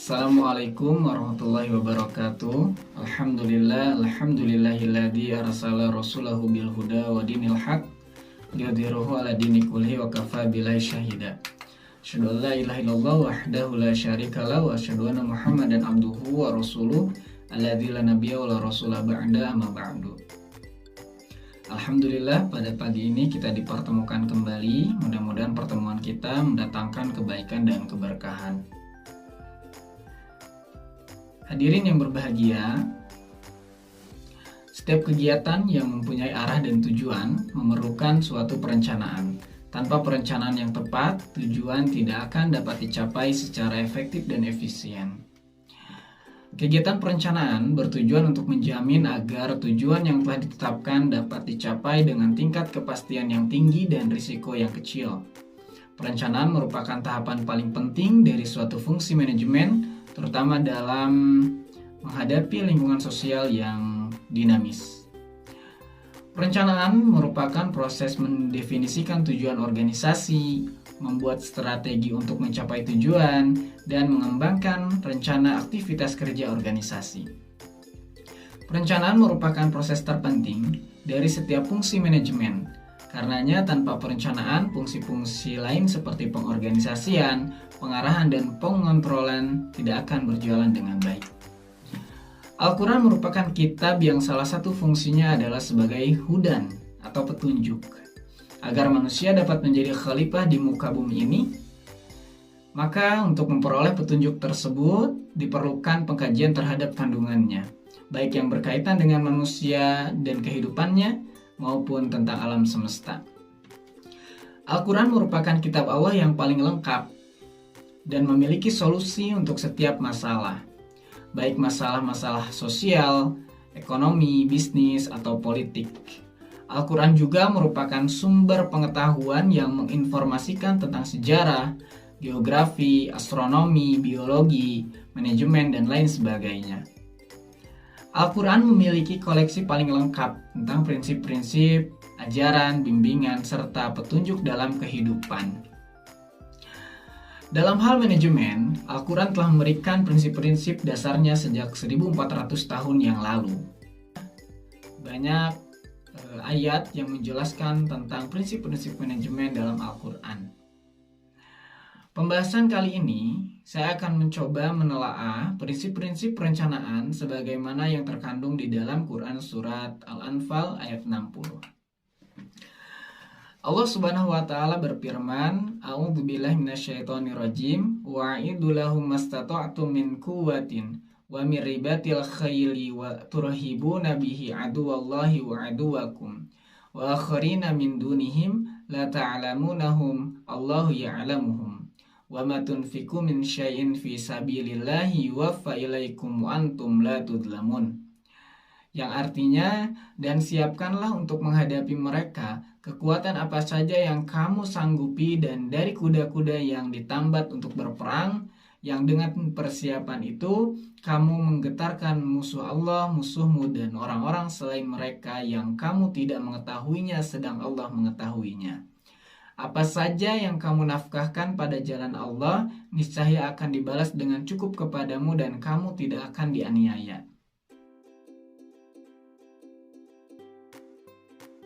Assalamualaikum warahmatullahi wabarakatuh. Alhamdulillahilladzi arsala rasulahu bil huda wa dinil haq liyudhhirahu ala dini kullihi wa kafa billahi syahida. Asyhadu an la ilaha illallah wahdahu la syarika lahu wa asyhadu anna Muhammadan abduhu wa rasuluh alladzi la nabiyya wa la rasula ba'da amma ba'du. Alhamdulillah, pada pagi ini kita dipertemukan kembali. Mudah-mudahan pertemuan kita mendatangkan kebaikan dan keberkahan. Hadirin yang berbahagia, setiap kegiatan yang mempunyai arah dan tujuan memerlukan suatu perencanaan. Tanpa perencanaan yang tepat, tujuan tidak akan dapat dicapai secara efektif dan efisien. Kegiatan perencanaan bertujuan untuk menjamin agar tujuan yang telah ditetapkan dapat dicapai dengan tingkat kepastian yang tinggi dan risiko yang kecil. Perencanaan merupakan tahapan paling penting dari suatu fungsi manajemen, terutama dalam menghadapi lingkungan sosial yang dinamis. Perencanaan merupakan proses mendefinisikan tujuan organisasi, membuat strategi untuk mencapai tujuan, dan mengembangkan rencana aktivitas kerja organisasi. Perencanaan merupakan proses terpenting dari setiap fungsi manajemen. Karenanya, tanpa perencanaan, fungsi-fungsi lain seperti pengorganisasian, pengarahan, dan pengontrolan tidak akan berjalan dengan baik. Al-Quran merupakan kitab yang salah satu fungsinya adalah sebagai hudan atau petunjuk. Agar manusia dapat menjadi khalifah di muka bumi ini, maka untuk memperoleh petunjuk tersebut diperlukan pengkajian terhadap kandungannya, baik yang berkaitan dengan manusia dan kehidupannya, maupun tentang alam semesta. Al-Quran merupakan kitab Allah yang paling lengkap dan memiliki solusi untuk setiap masalah, baik masalah-masalah sosial, ekonomi, bisnis, atau politik. Al-Quran juga merupakan sumber pengetahuan yang menginformasikan tentang sejarah, geografi, astronomi, biologi, manajemen, dan lain sebagainya. Al-Quran memiliki koleksi paling lengkap tentang prinsip-prinsip, ajaran, bimbingan, serta petunjuk dalam kehidupan. Dalam hal manajemen, Al-Quran telah memberikan prinsip-prinsip dasarnya sejak 1400 tahun yang lalu. Banyak ayat yang menjelaskan tentang prinsip-prinsip manajemen dalam Al-Quran. Pembahasan kali ini, saya akan mencoba menelaah prinsip-prinsip perencanaan sebagaimana yang terkandung di dalam Quran Surat Al-Anfal ayat 60. Allah Subhanahu wa Ta'ala berfirman, A'udzubillahi minasyaitonirrajim, wa'idhu lahum mastata'tum min quwwatin wa min ribatil khayli wa turhibuna bihi aduwallahi wa aduwakum wa akharina min dunihim la ta'lamunahum Allahu ya'lamuhum wa ma tunfiqu min syai'in fi sabilillahi yuwaffa ilaikum wa antum la tudlamun. Yang artinya, dan siapkanlah untuk menghadapi mereka kekuatan apa saja yang kamu sanggupi dan dari kuda-kuda yang ditambat untuk berperang, yang dengan persiapan itu kamu menggetarkan musuh Allah, musuhmu, dan orang-orang selain mereka yang kamu tidak mengetahuinya sedang Allah mengetahuinya. Apa saja yang kamu nafkahkan pada jalan Allah, niscaya akan dibalas dengan cukup kepadamu dan kamu tidak akan dianiaya.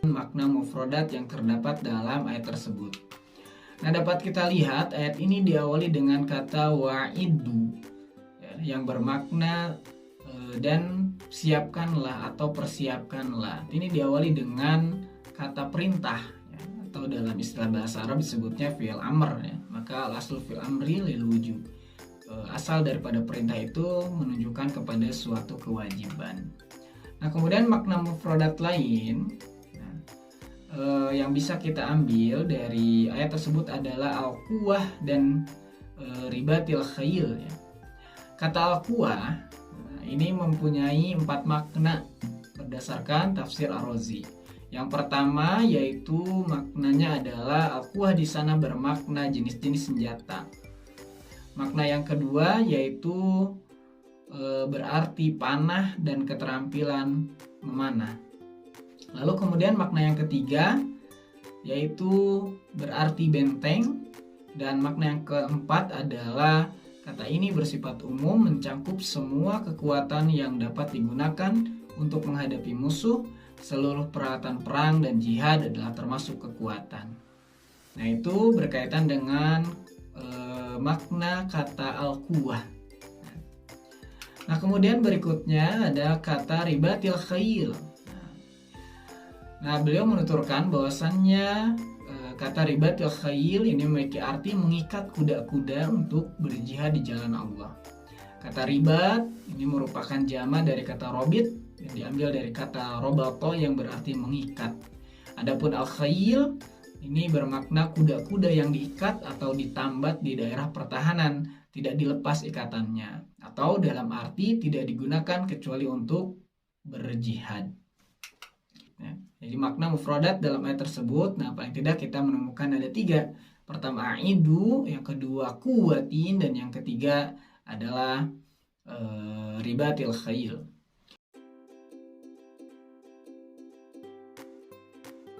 Makna mufradat yang terdapat dalam ayat tersebut. Nah, dapat kita lihat ayat ini diawali dengan kata wa'idu, yang bermakna dan siapkanlah atau persiapkanlah. Ini diawali dengan kata perintah, atau dalam istilah bahasa Arab disebutnya fi'il amr, maka al-aslu fi'il amri lil wujub. Asal daripada perintah itu menunjukkan kepada suatu kewajiban. Nah, kemudian makna mufradat lain yang bisa kita ambil dari ayat tersebut adalah al-quwah dan ribatil khayl. Kata al-quwah ini mempunyai 4 makna berdasarkan tafsir Ar-Razi. Yang pertama yaitu maknanya adalah al-quwah di sana bermakna jenis-jenis senjata. Makna yang kedua yaitu berarti panah dan keterampilan memanah. Lalu kemudian makna yang ketiga yaitu berarti benteng, dan makna yang keempat adalah Kata ini bersifat umum, mencakup semua kekuatan yang dapat digunakan untuk menghadapi musuh. Seluruh peralatan perang dan jihad adalah termasuk kekuatan. Nah, itu berkaitan dengan makna kata al-quwah. Nah, kemudian berikutnya ada kata ribatil khail. Nah, beliau menuturkan bahwasannya kata ribatil khail ini memiliki arti mengikat kuda-kuda untuk berjihad di jalan Allah. Kata ribat ini merupakan jama dari kata robit yang diambil dari kata robato yang berarti mengikat. Adapun al-khail ini bermakna kuda-kuda yang diikat atau ditambat di daerah pertahanan, tidak dilepas ikatannya, atau dalam arti tidak digunakan kecuali untuk berjihad. Ya, jadi makna mufradat dalam ayat tersebut, nah paling tidak kita menemukan ada 3. Pertama aidu, yang kedua kuwatin, dan yang ketiga adalah ribatil khail.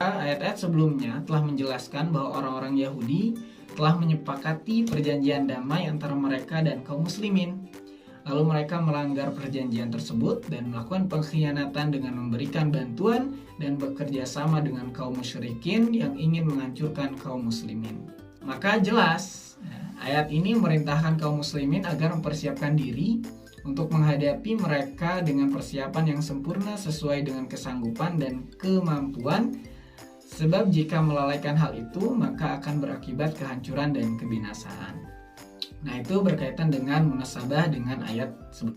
Ayat-ayat sebelumnya telah menjelaskan bahwa orang-orang Yahudi telah menyepakati perjanjian damai antara mereka dan kaum muslimin. Lalu mereka melanggar perjanjian tersebut dan melakukan pengkhianatan dengan memberikan bantuan dan bekerja sama dengan kaum musyrikin yang ingin menghancurkan kaum muslimin. Maka jelas, ayat ini merintahkan kaum muslimin agar mempersiapkan diri untuk menghadapi mereka dengan persiapan yang sempurna sesuai dengan kesanggupan dan kemampuan. Sebab jika melalaikan hal itu, maka akan berakibat kehancuran dan kebinasaan. Nah, itu berkaitan dengan munasabah dengan ayat sebelumnya.